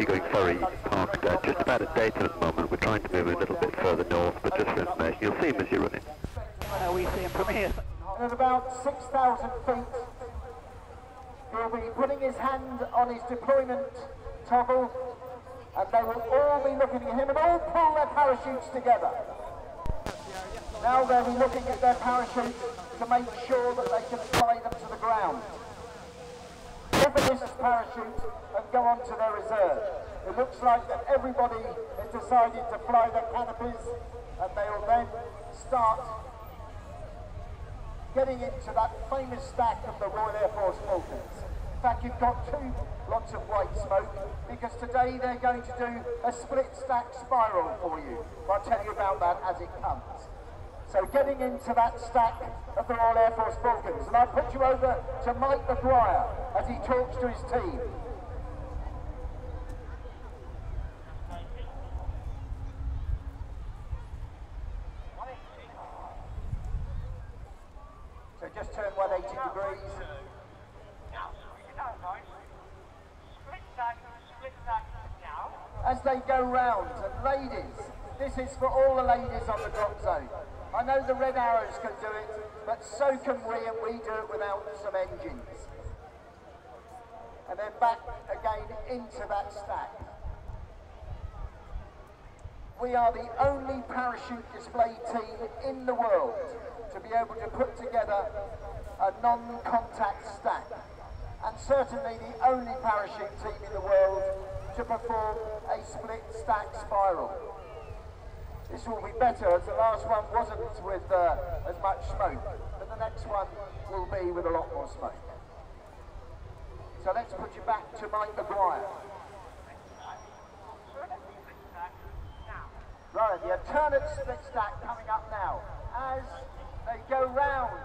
you're going ferry parked just about at Dayton at the moment. We're trying to move a little bit further north, but just for information, you'll see him as you're running. We see him from here. At about 6,000 feet, he'll be putting his hand on his deployment toggle, and they will all be looking at him and all pull their parachutes together. Now they'll be looking at their parachutes to make sure that they can fly them to the ground. Lift this parachute and go on to their reserve. It looks like that everybody has decided to fly their canopies, and they will then start getting into that famous stack of the Royal Air Force Falcons. In fact, you've got two lots of white smoke, because today they're going to do a split stack spiral for you. I'll tell you about that as it comes. So getting into that stack of the Royal Air Force Falcons, and I'll put you over to Mike Maguire as he talks to his team. So just turn 180 degrees. As they go round, and ladies, this is for all the ladies on the drop zone. I know the Red Arrows can do it, but so can we, and we do it without some engines. And then back again into that stack. We are the only parachute display team in the world to be able to put together a non-contact stack, and certainly the only parachute team in the world to perform a split stack spiral. This will be better, as the last one wasn't with as much smoke, but the next one will be with a lot more smoke. So let's put you back to Mike Maguire. Right, the alternate split stack coming up now, as they go round.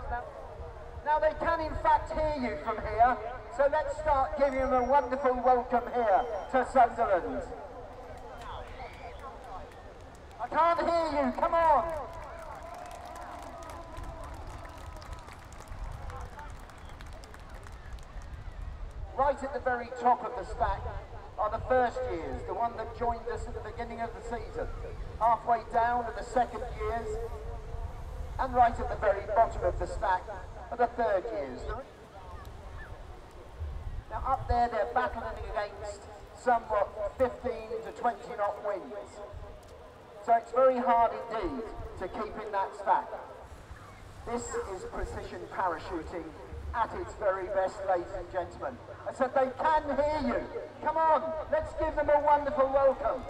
Now they can in fact hear you from here, so let's start giving them a wonderful welcome here to Sunderland. I can't hear you, come on! Right at the very top of the stack are the first years, the one that joined us at the beginning of the season. Halfway down are the second years, and right at the very bottom of the stack are the third years. Now up there they're battling against somewhat 15 to 20 knot winds. So it's very hard indeed to keep in that stack. This is precision parachuting at its very best, ladies and gentlemen. I said they can hear you. Come on, let's give them a wonderful welcome.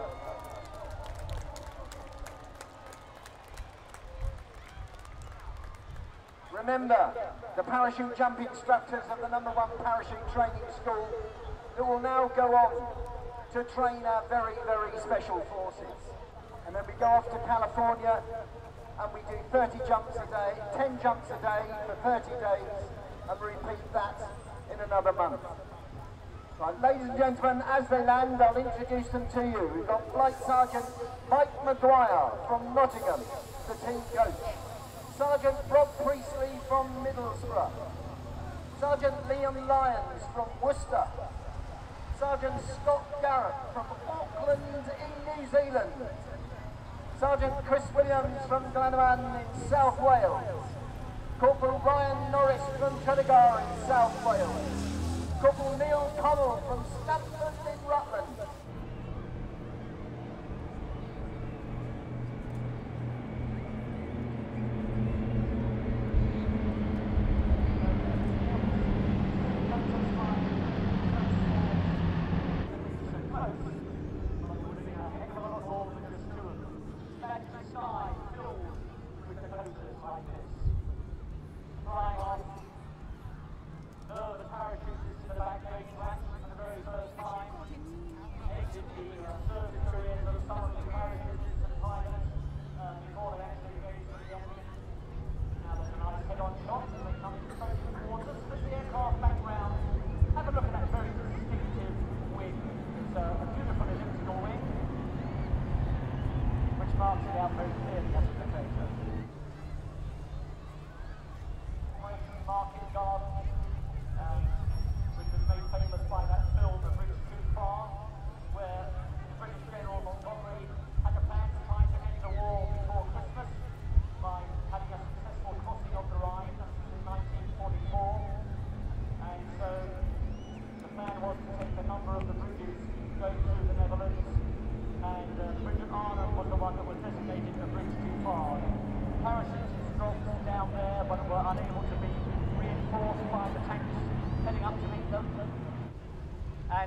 Remember, the parachute jump instructors of the #1 parachute training school that will now go on to train our very, very special forces. And then we go off to California and we do 30 jumps a day, 10 jumps a day for 30 days, and repeat that in another month. Right, ladies and gentlemen, as they land, I'll introduce them to you. We've got Flight Sergeant Mike Maguire from Nottingham, the team coach. Sergeant Rob Priestley from Middlesbrough. Sergeant Liam Lyons from Worcester. Sergeant Scott Garrett from Auckland in New Zealand. Sergeant Chris Williams from Glenavon in South Wales. Corporal Ryan Norris from Tredegar in South Wales. Corporal Neil Connell from Stamford in Rutland.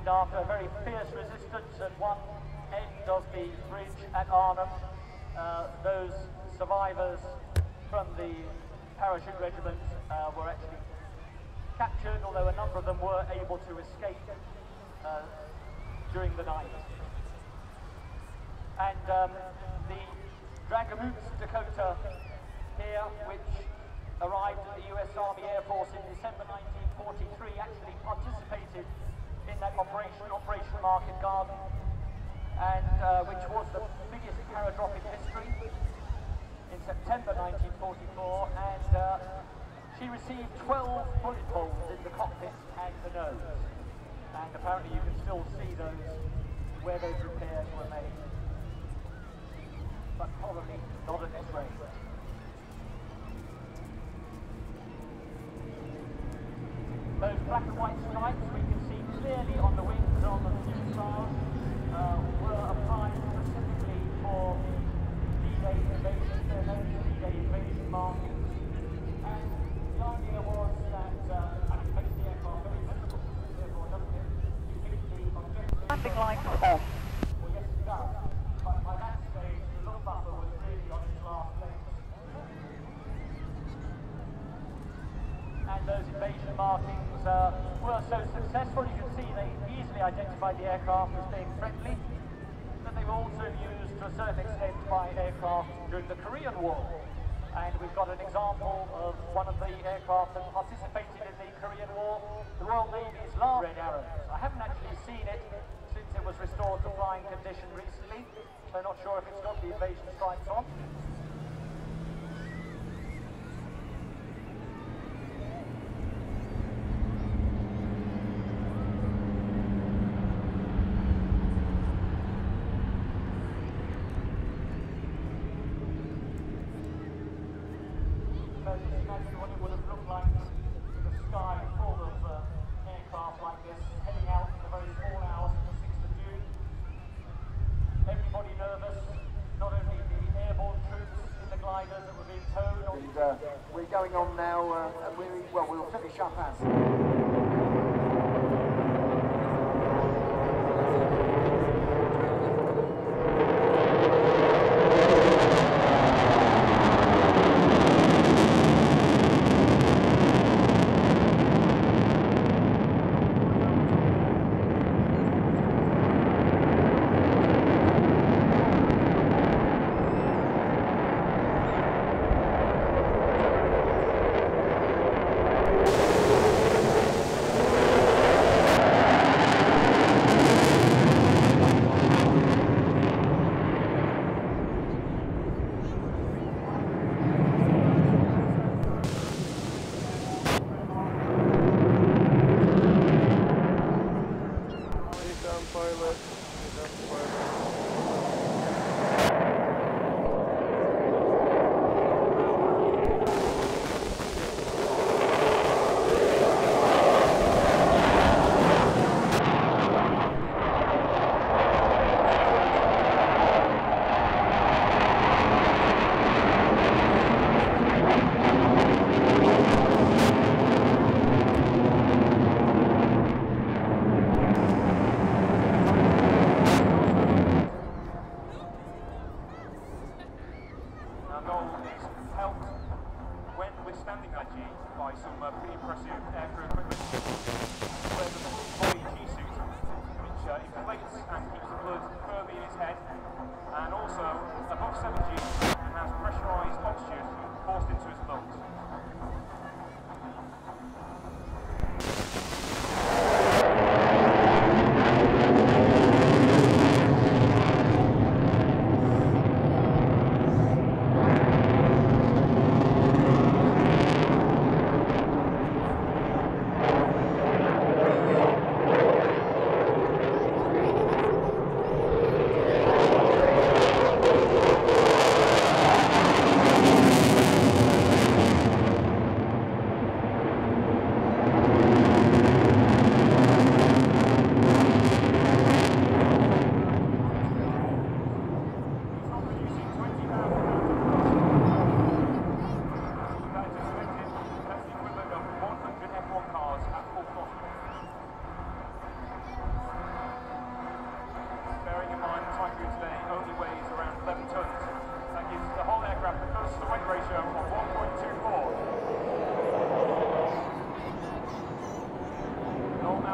And after a very fierce resistance at one end of the bridge at Arnhem, those survivors from the parachute regiment were actually captured, although a number of them were able to escape during the night. And the Dragoons Dakota here, which arrived at the US Army Air Force in December 1943, actually participated in that Operation Market Garden, and which was the biggest paradrop in history in September 1944, and she received 12 bullet holes in the cockpit and the nose, and apparently you can still see those where those repairs were made, but probably not at this rate. Those black and white stripes we can see clearly on the wings and on the fuselage were applied specifically for D-Day invasion. They're known as D-Day invasion markings. And the idea was that it makes the aircraft very visible, therefore it doesn't defeat the objective. Landing lights off. Well, yes, it does. But by that stage, the Luftwaffe was really on its last legs. And those invasion markings were so successful, you can see they easily identified the aircraft as being friendly, but they were also used to a certain extent by aircraft during the Korean War. And we've got an example of one of the aircraft that participated in the Korean War, the Royal Navy's last Red Arrows. I haven't actually seen it since it was restored to flying condition recently, so not sure if it's got the invasion stripes on. We're going on now, and we'll finish up as.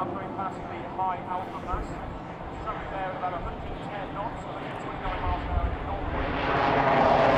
now going past the high alpha mass. Travelling there at about 110 knots, 129 miles an hour in the north wind.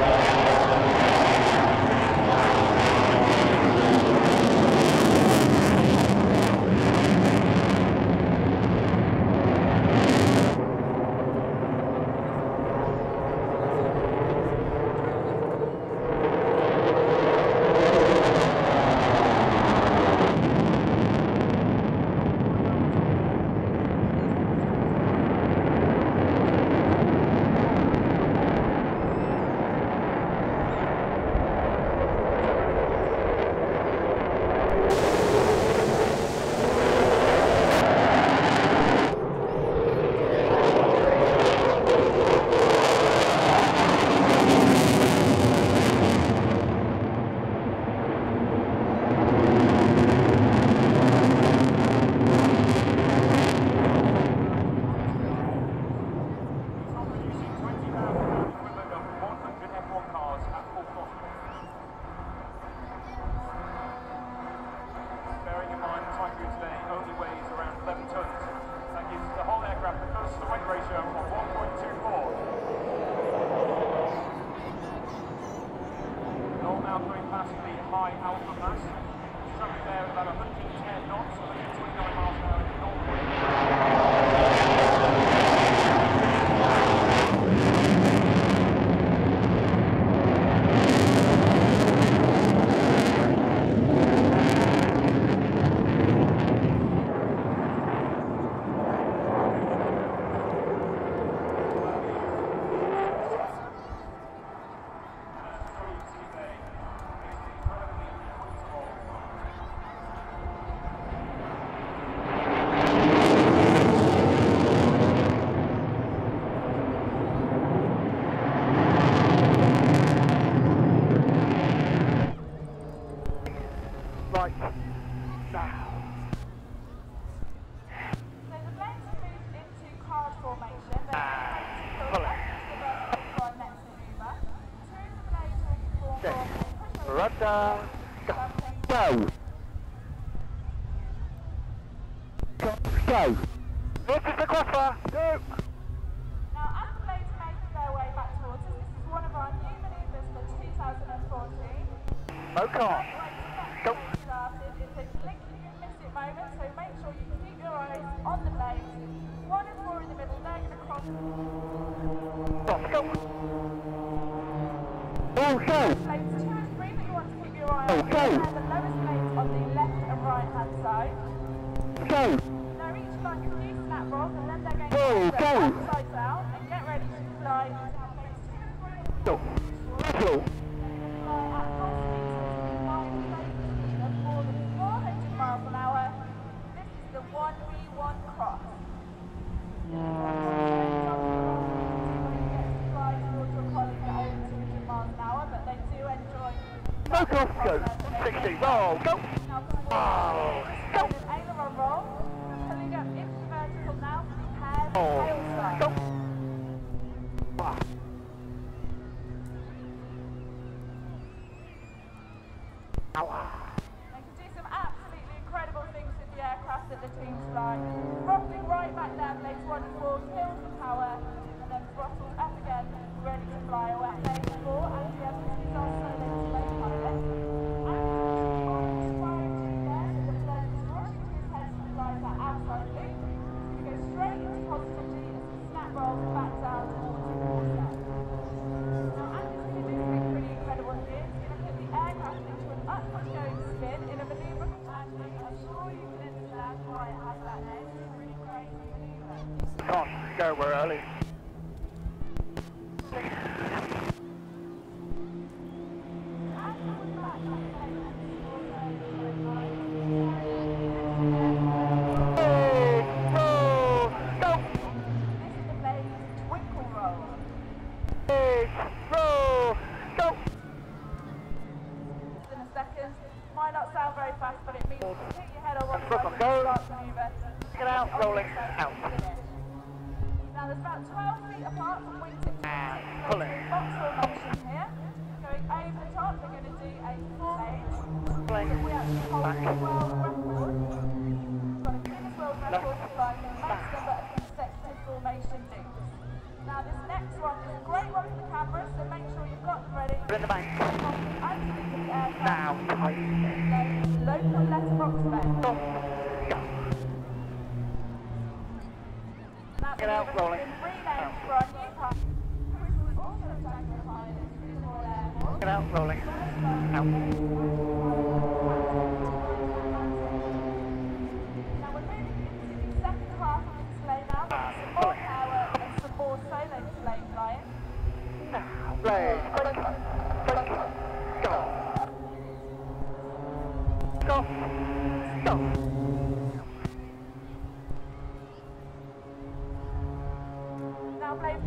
Go! This is the crosser! Go! Now, as the blades make their way back towards us, this is one of our new manoeuvres for 2014. Smoke on! Go! Started. It's a blink you can miss it moment, so make sure you keep your eyes on the blades. 1 and 4 in the middle, they're going to cross. Stop, go! Oh, go! Blades 2 and 3 that you want to keep your eye on. Go! And the lowest blades on the left and right hand side. Go! Now each like a few snap rolls and then they're going Go, to go. upside down and get ready to fly. Go! Go! Fly at full speed of more than 400 miles an hour. This is the 1v1 cross. Fly towards your colleague at over 200 miles an hour, but they do enjoy. Smoke off, go! 60, roll, go! Oh, go! Aileron roll. Pulling up into vertical now for the paired tail slide. Go! Ah. They can do some absolutely incredible things with the aircraft that the teams fly. Throttling right back down, blades 1 and 4, kills the power, and then throttled up again, ready to fly away. Blades 4, and the other is our solo slow pilot. And inspiring to there, so the blade is rushing to his head to fly that outside loop. He's going to go straight into positive G as the snap rolls back down towards the water. Now, Andy's going to do something pretty incredible here. He's going to put the aircraft into an upward going spin in a manoeuvre. And I'm sure you can understand why it has that name. It's a really crazy manoeuvre. Can't go, we're early. Might not sound very fast, but it means you hit your head on one Go. side and start the manoeuvre. Get out, rolling, out. Now there's about 12 feet apart from wingtip to wingtip. Pull it. Box formation here. Going over the top, we're going to do a full blade. Blade. So we actually hold Back. the world record. We've got a Guinness World In the bank. Now, local letterbox bed. Get out, rolling. Get out, rolling. Out. Now we're moving into the second half of the display now. Some more power and some more solo display flying. Now, blade. Go. Go. Go. Now, Blake,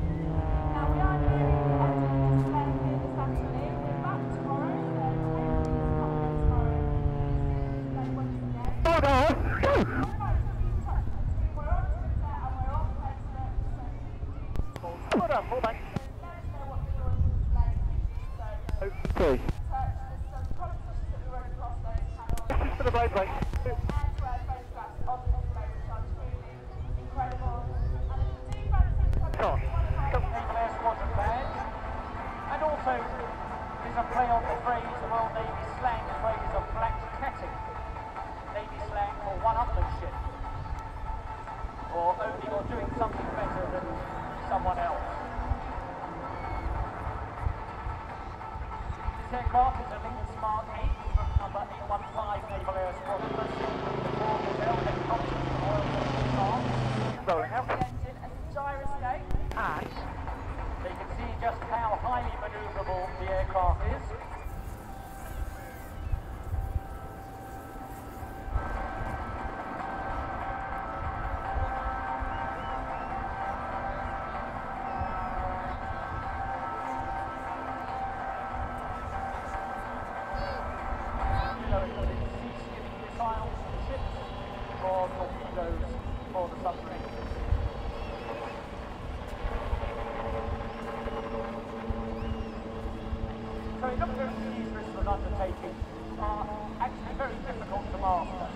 now we are nearing the end of the display here this afternoon. We're back tomorrow, so everybody's coming tomorrow. Display once again. We're on Twitter and we're on Facebook, so Hold on, hold back. let us know what you're doing with the display. So, Okay. there's some competitions that we run across those channels. This is for the right way. And photographs on the display, which are truly incredible. And if you do fancy Go on. Go. Naval Air Squadron badge, and also is a play on the phrase, the Royal Navy slang phrase of black catting, Navy slang for one-upmanship, or owning or doing something better than someone else. This aircraft is a Lincoln Smart 8 from number 815 Naval Air Squadron, the Hotel Helicopter from Royal Navy Farm. Rolling out. the engine as a gyroscope. And So you can see just how highly manoeuvrable the aircraft is. So it's got its sea-skimming missiles for the ships, or torpedoes for the submarines. So it looks very these risks of undertaking are actually very difficult to master,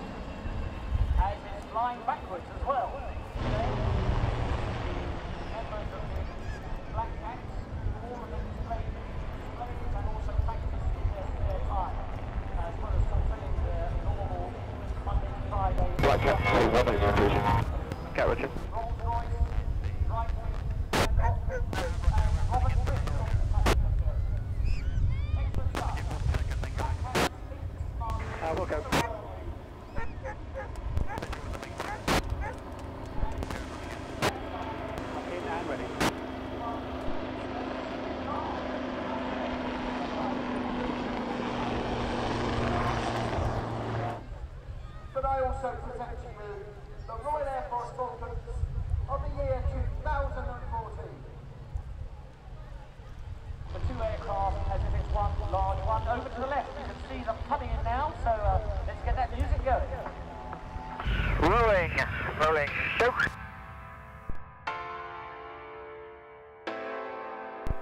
as is flying backwards as well. Today, the members of the Black Cats, all of them displayed and also practiced in their time, as well as fulfilling their normal Monday to Friday. Black Cat, say 1 in vision. Cat Richard. Rolls-Royce, Breitling, and Robert Bristol. Excellent stuff. we'll go. In and ready. But I also present to you the Royal Air Force Falcons of the year 2014. The two aircraft, as if it's one large one. Over to the left, you can see them coming in now, so let's get that music going. Rolling, rolling, go.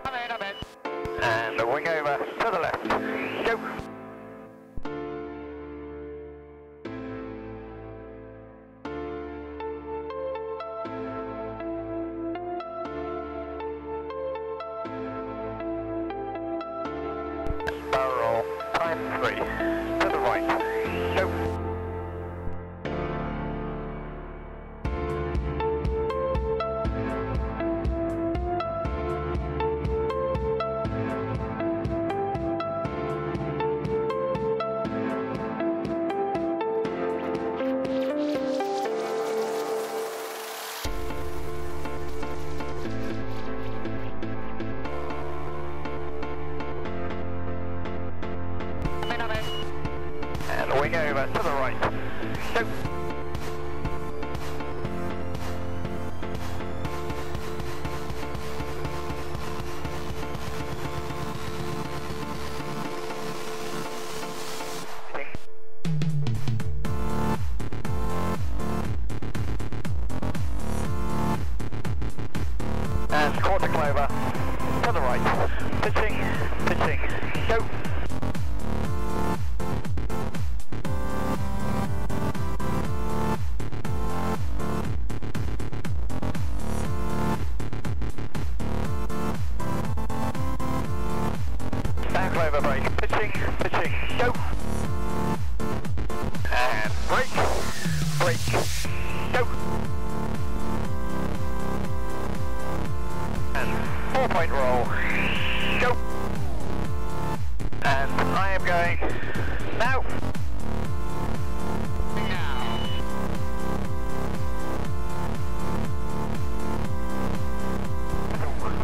I'm in. And a wing over to the left. Go. Barrel, time 3. To the right. Go. And a wing over to the right. Go. And quarter clover to the right. Pitching, pitching, go. pitching, go. And brake, go. And 4-point roll, go. And I am going now.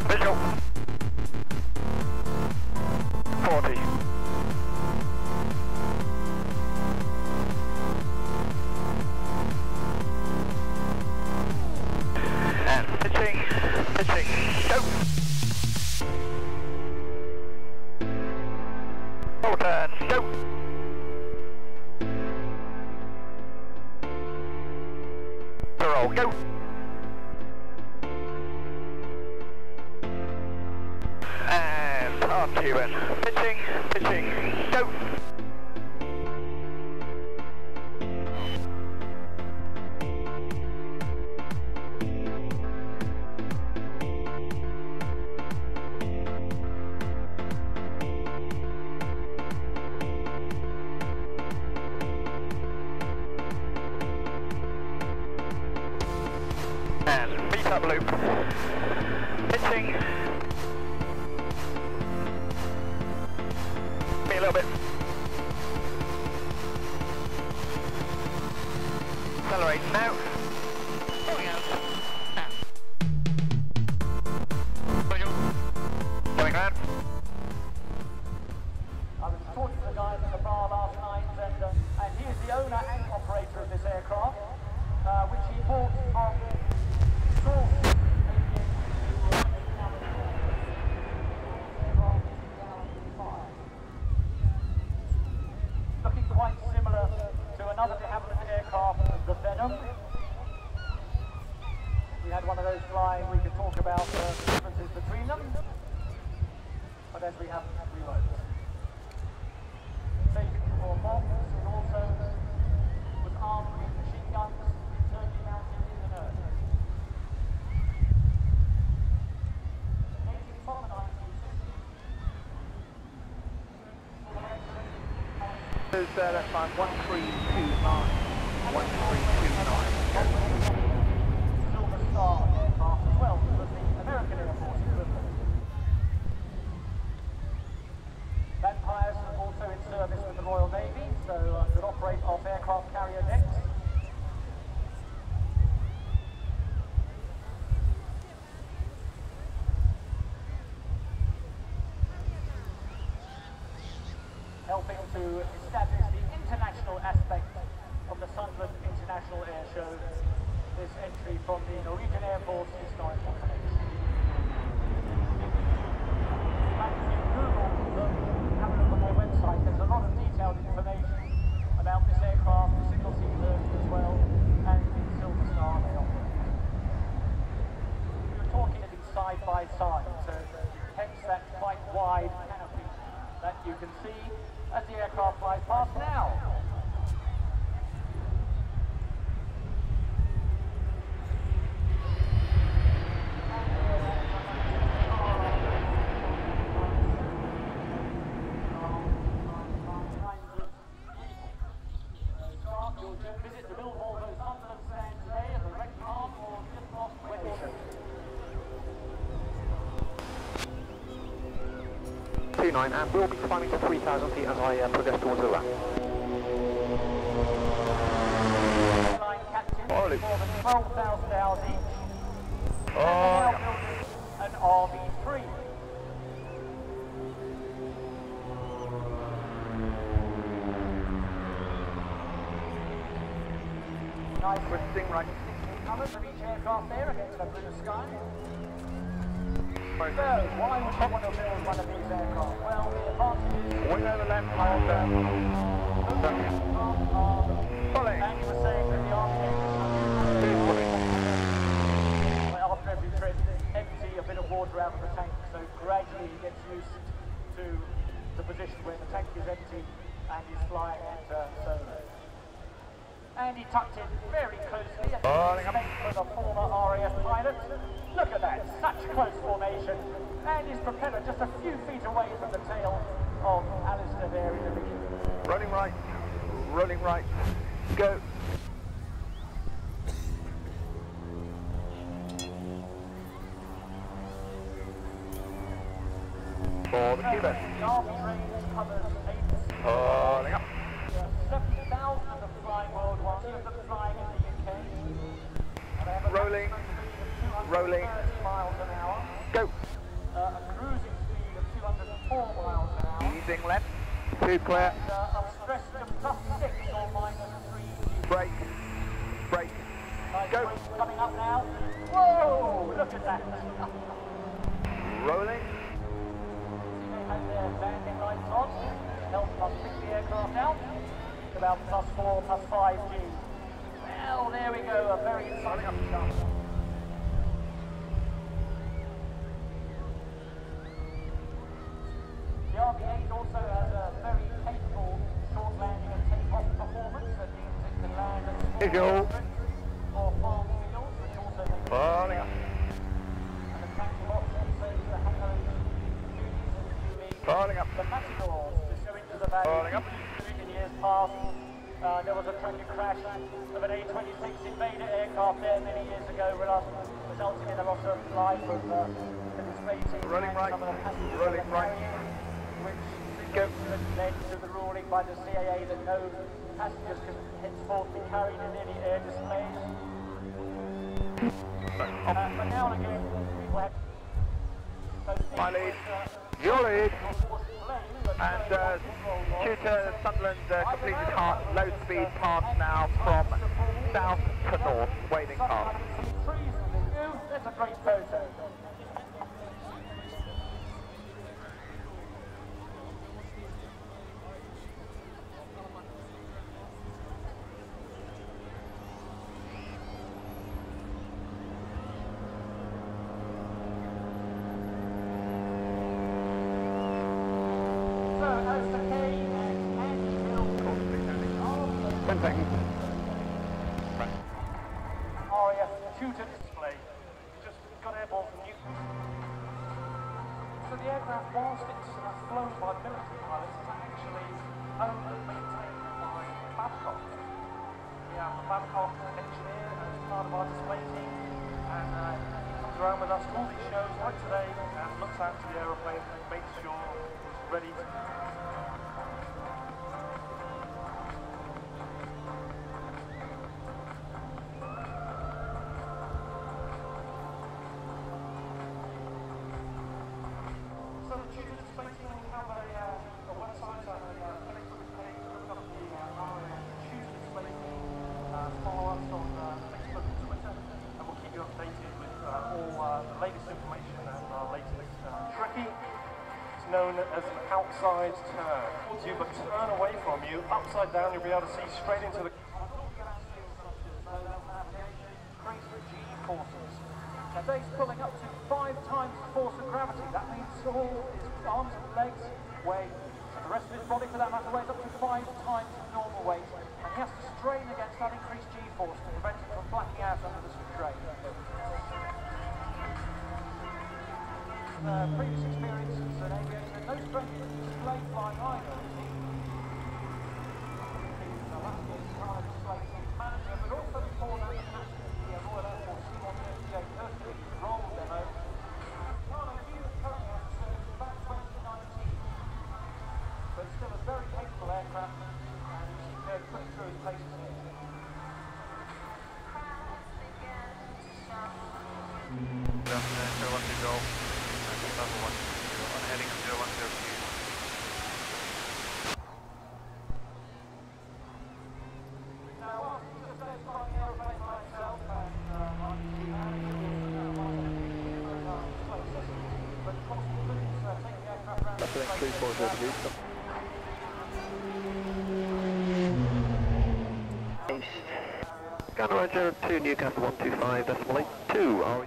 Visual. 40. And pitching, go. Full turn, go. The roll, go. And arm tubing, pitching, go. And meet up loop, pitching, me a little bit, accelerate now, going out, going round. I was talking to the guys at the bar last night, and he is the owner and operator of this aircraft, which he bought from looking quite similar to another de Havilland aircraft, the Venom. We had one of those flying, we could talk about the differences between them, but as we haven't, we won't. Taken for bombs, it also was armed with machine guns, internally mounted in the nose. That's line 1329. 1329. Silver Star aircraft as well, was the American Air Force equivalent. Vampires are also in service with the Royal Navy, so could operate off aircraft carrier decks. Helping to establish the international aspect of the Sunderland International Airshow, this entry from the Norwegian Air Force historical collection. And if you Google them, have a look on their website, there's a lot of detailed information about this aircraft, the single-seat version as well, and the Silver Star they operate. You're talking it side by side, so hence that quite wide canopy that you can see as the aircraft flies past now. You'll visit the Bill Volvo Sunderland stand today at the Wreck Farm or just off Westland. 29, and we'll be climbing to 3,000 feet as I progress towards the ramp. Airline captains, Oh, more than 12,000 hours each. Oh, And yeah. an RV3. Nice Twisting right. colours of each aircraft there against the blue sky. So, why would you want to build one of these aircraft? Well, the advantage is Wing over left, hold down. and you were saying that the Army after every trip, empty a bit of water out of the tank, so gradually he gets used to the position where the tank is empty and he's flying at solo. And he tucked in very closely at for the former RAF pilot. Look at that, such close formation. And his propeller just a few feet away from the tail. of Alistair there in the beginning. Rolling right, go. For the Cuba. The Army range covers 8. Pulling up. 70,000 of them flying worldwide, 2 of them flying in the UK. And they have a Rolling. Rolling. 230 miles an hour. Go. A cruising speed of 204 miles an hour. Easing left. 2 clear. And a stress of +6 or -3. Brake. Brake. Nice Go. brake coming up now. Whoa! Look at that. Rolling. They have their landing lights on. Help us pick the aircraft out. About +4, +5 G. Well, there we go. A very exciting jump. The RB8 also has a very capable short landing and take-off performance. That means it can land at small Visual. or farm fields, which also makes it Pulling up. an attractive option. So you have those duties and UV. Pulling up. The Matadors just go into the valley. Pulling up. In years past, there was a tragic crash of an A-26 Invader aircraft there many years ago, resulting in a loss of life of the display team. Rolling right. Some of the passengers Rolling on the right. carrier, which Go. led to the ruling by the CAA that no passengers can henceforth be carried in any air displays. But now and again, people have... My lead. Your lead. And Tutor Sunderland completed low speed pass now from south to north, waving past. That's a great photo. RAF Tutor display. Just got airborne from Newton. So the aircraft, whilst it's flown by military pilots, is actually owned and maintained by Babcock. We have a Babcock engineer as part of our display team, and he comes around with us to all these shows like today and looks after the aeroplane and makes sure it's ready to... So the Tutor display team will have a website and a Facebook page. Look up the RAF Tutor display team. Follow us on Facebook and Twitter, and we'll keep you updated with all the latest information and our latest tricky. It's known as an outside turn. Towards you, but turn away from you. Upside down, you'll be able to see straight into the... G-forces. Now Dave's pulling up to 5 times the force of gravity. That means all his arms and legs weigh, and the rest of his body for that matter, weighs up to 5 times his normal weight. And he has to strain against that increased G-force to prevent him from blacking out under the strain. Previous experience as an aviator, no strength display flying either. The last part of display team manager, but also before that, the Royal Air Force C-130J Hercules roll demo. About 2019. So it's still a very capable aircraft, and you see they're putting through his paces here. Level 1, on heading of 0102. That's an Gunner Roger 2 Newcastle 125.82. Are we?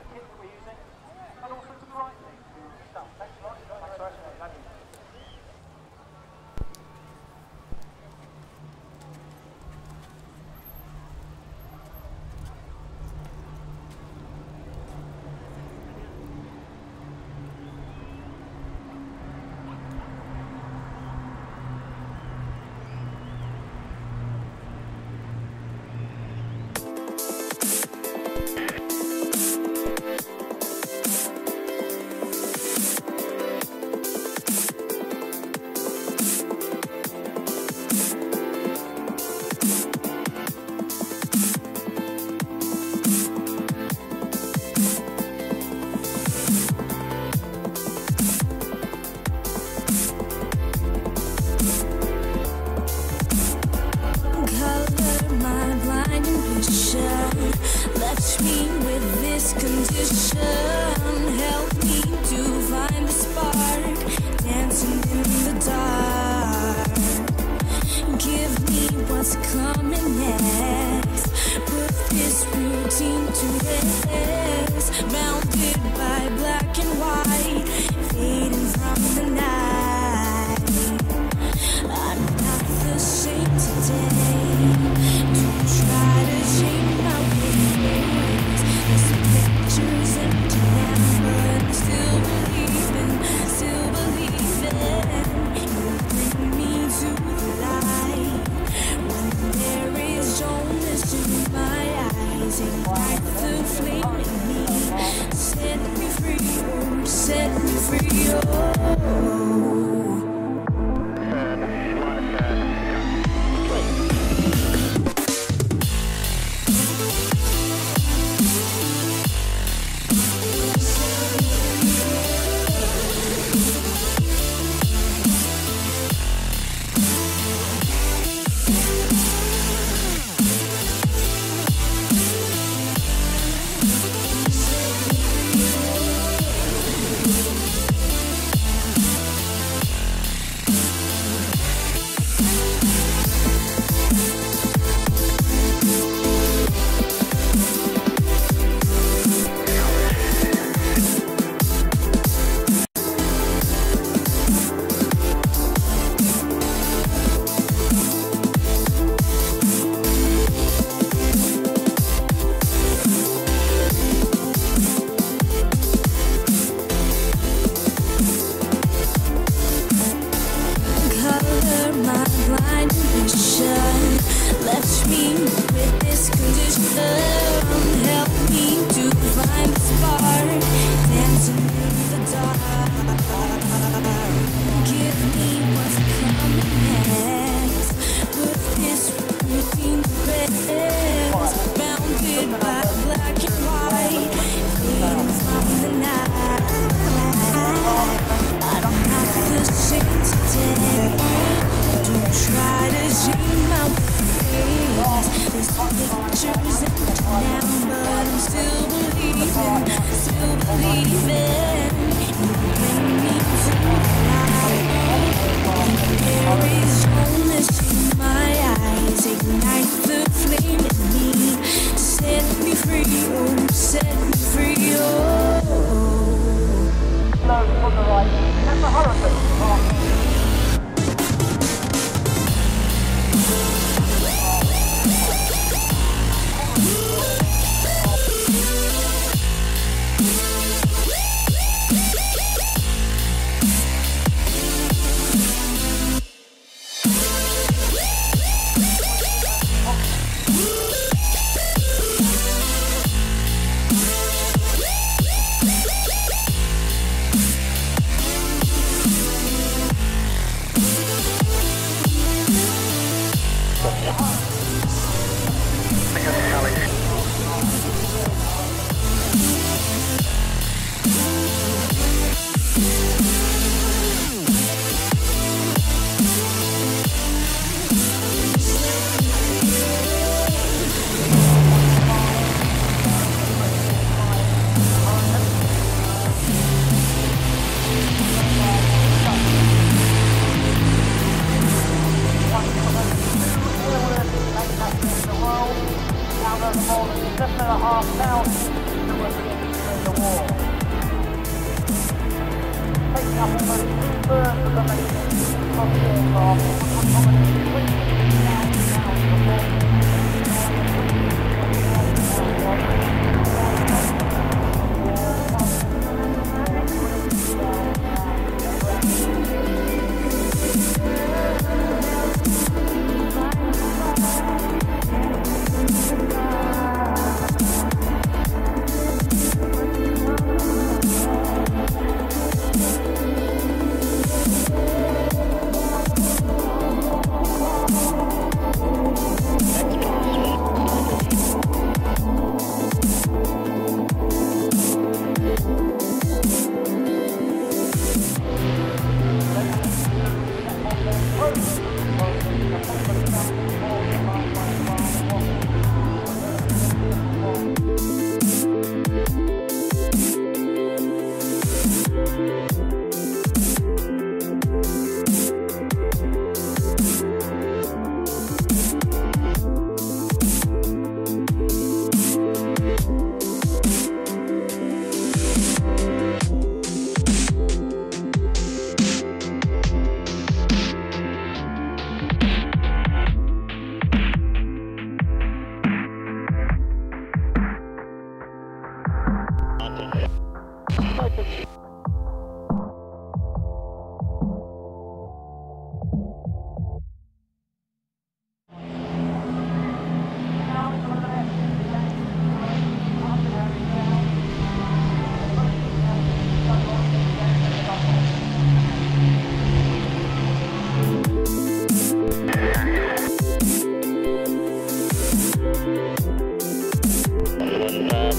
help me to find the spark, dancing in the dark. Give me what's coming next, put this routine to rest, bounded by black and white, fading from the night. I'm not the same today, don't try to change my ways. This picture's empty now, but I'm still believing, you'll bring me to the light. When there is darkness in my eyes, ignite the flame in me, set me free, oh, set me free, oh. seconds.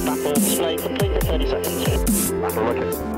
Battle display complete in 30 seconds. Battle rocket.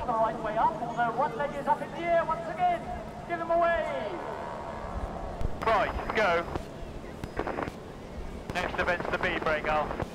The right way up, although one leg is up in the air once again. Give him away. Right, go. Next event's the B break off.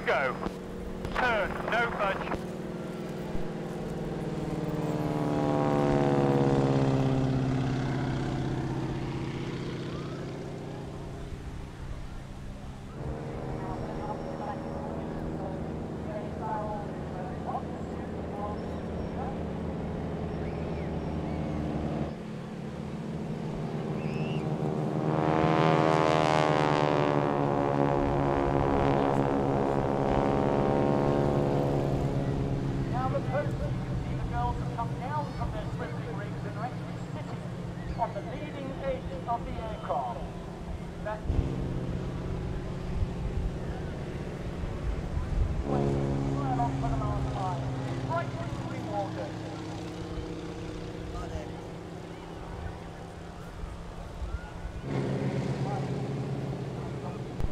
Go. Turn, no budge.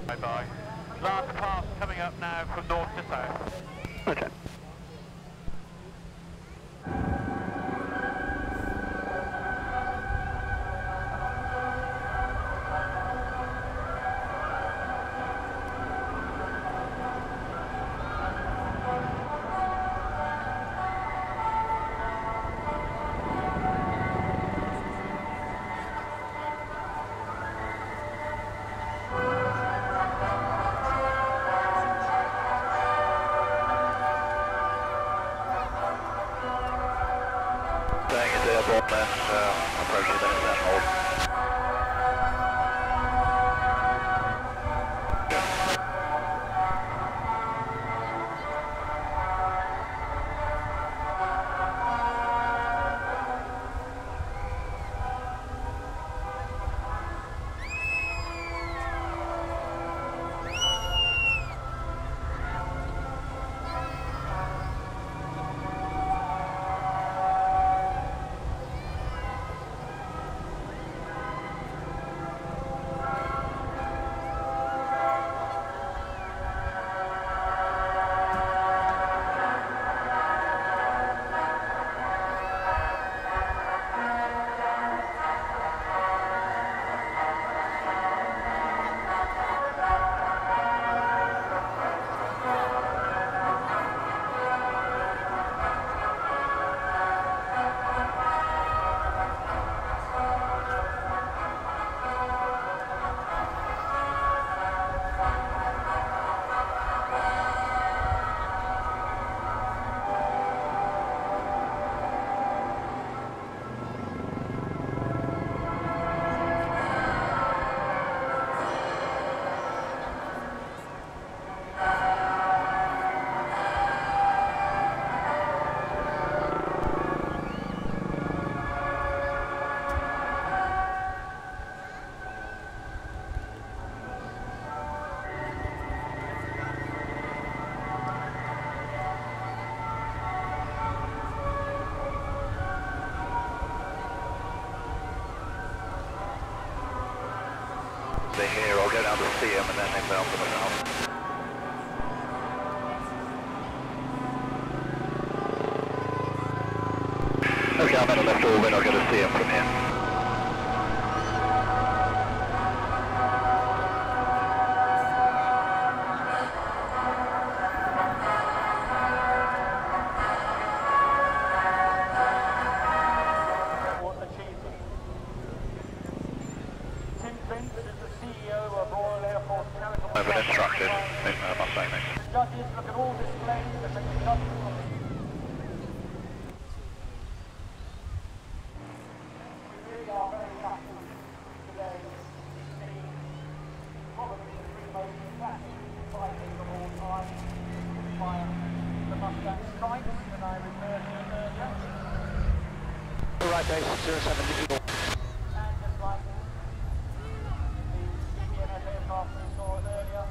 Bye-bye. Last pass coming up now from north to south. Okay. Approaching the net hold. They're here, I'll go down to see them and then they bound for the south. Okay, I'm at a left orbit, I'll go to see them from here. I've been instructed, Mustang next. Judges, look at all displays, look at the judges on the... We really are very lucky today to see probably the three most classic fighters of all time fire the Mustang strikes that I referred to earlier. All right, base 07 digital. And just like aircraft we saw earlier,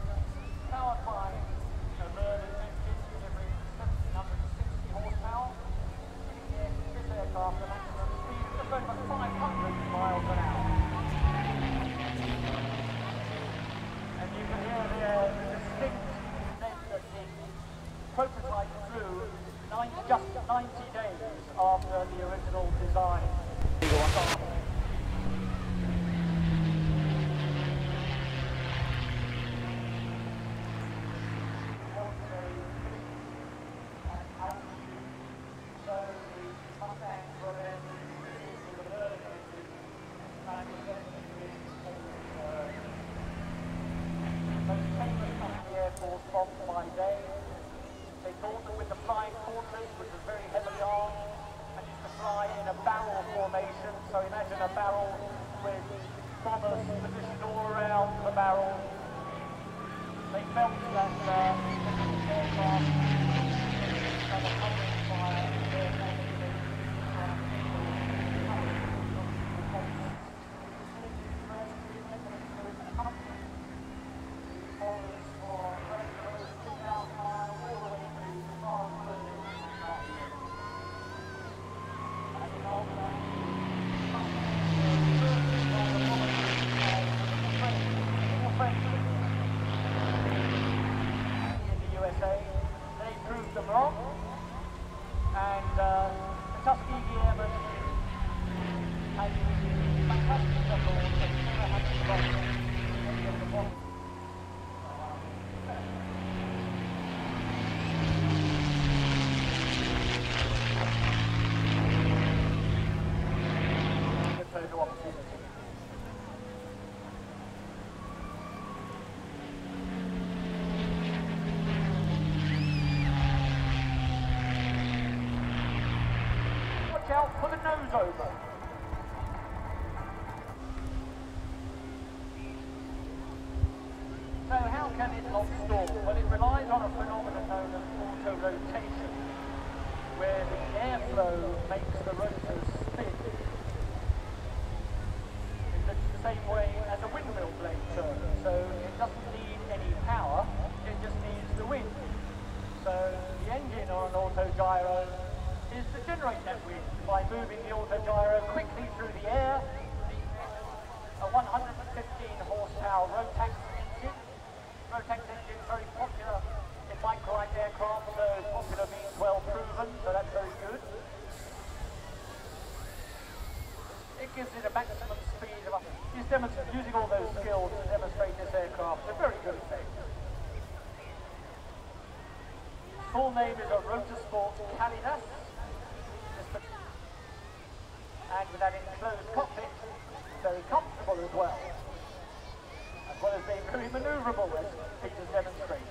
powered by a Merlin engine delivering 1,760 horsepower, giving this aircraft a maximum speed of just over 500 miles an hour. And you can hear the distinct net that the prototype flew just 90 days after the original design started. which was very heavily armed and used to fly in a barrel formation. So imagine a barrel with bombers positioned all around the barrel. They felt that aircraft had a covering fire and therefore out for the nose over. So how can it not stall? Well, it relies on a phenomenon known as auto-rotation, where the airflow makes the rotors spin in the same way as a windmill blade turns. So it doesn't need any power, it just needs the wind. So the engine on an autogyro is to generate that wind by moving the autogyro quickly through the air. A 115 horsepower Rotax engine. Rotax engine is very popular in microlight aircraft, so popular means well proven, so that's very good. It gives it a maximum speed of using all those skills to demonstrate this aircraft. It's a very good effect. Full name is a Rotorsport Caliduc. And with that enclosed cockpit, very comfortable as well as being very manoeuvrable, as Peter's demonstrated.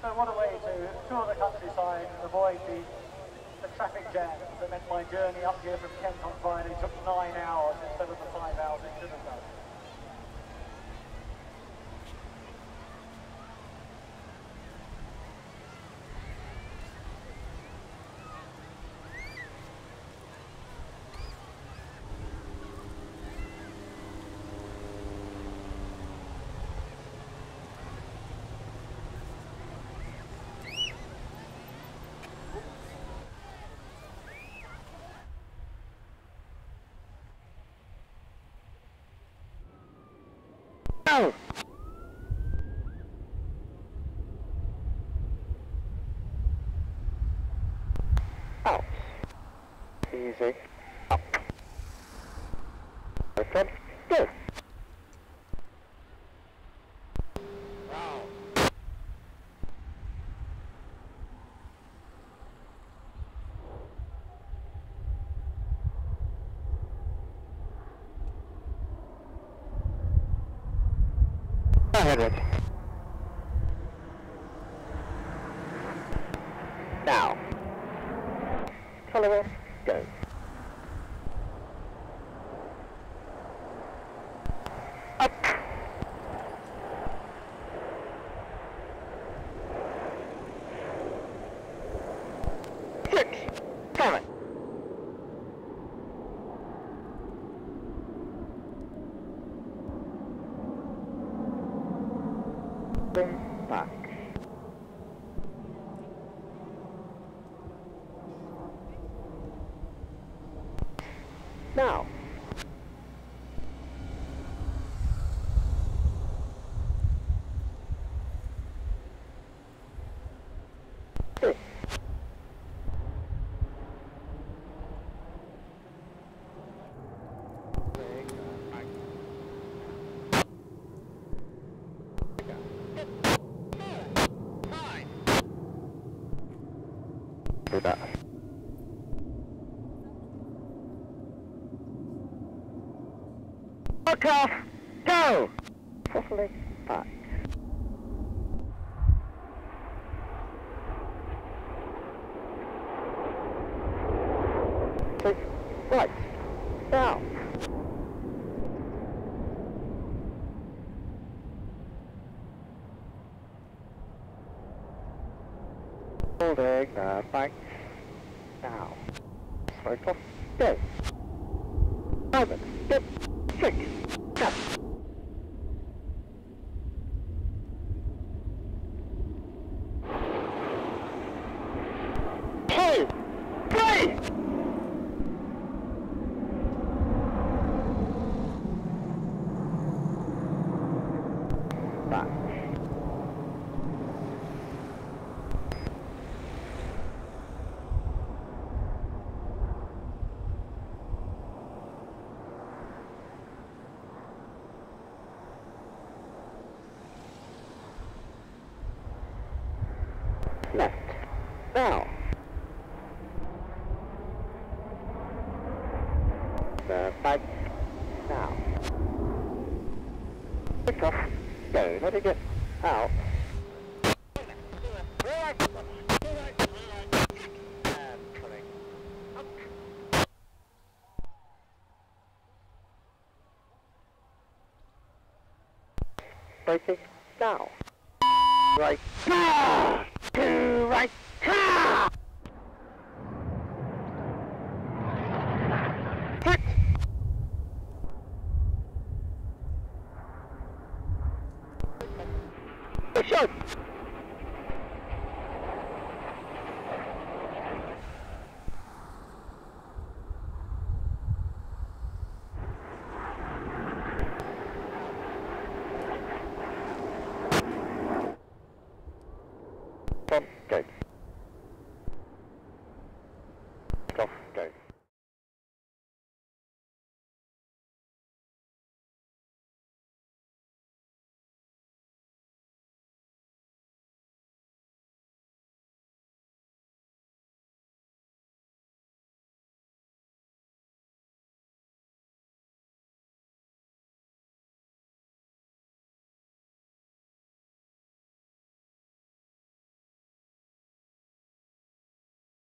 So what a way to tour the countryside and avoid the traffic jams that meant my journey up here from Kent on Friday took 9 hours instead of the 5 hours it should have done. Oh! Out. Easy. Up. Okay. Go. Wow. Ahead. Now. Follow go. Up. 6, 7. Bring back. Now. This. Do that. Look off! Go! Properly back. Braking right. Now. Holding the bank. Now. Straight off. Go. 5, 6, 6, 7. 2, 3. Back. Left. Now. The bike. Now. Pick off. Go. Let it get out. And pulling up. Braking now. Right. To right. Hit. Shot.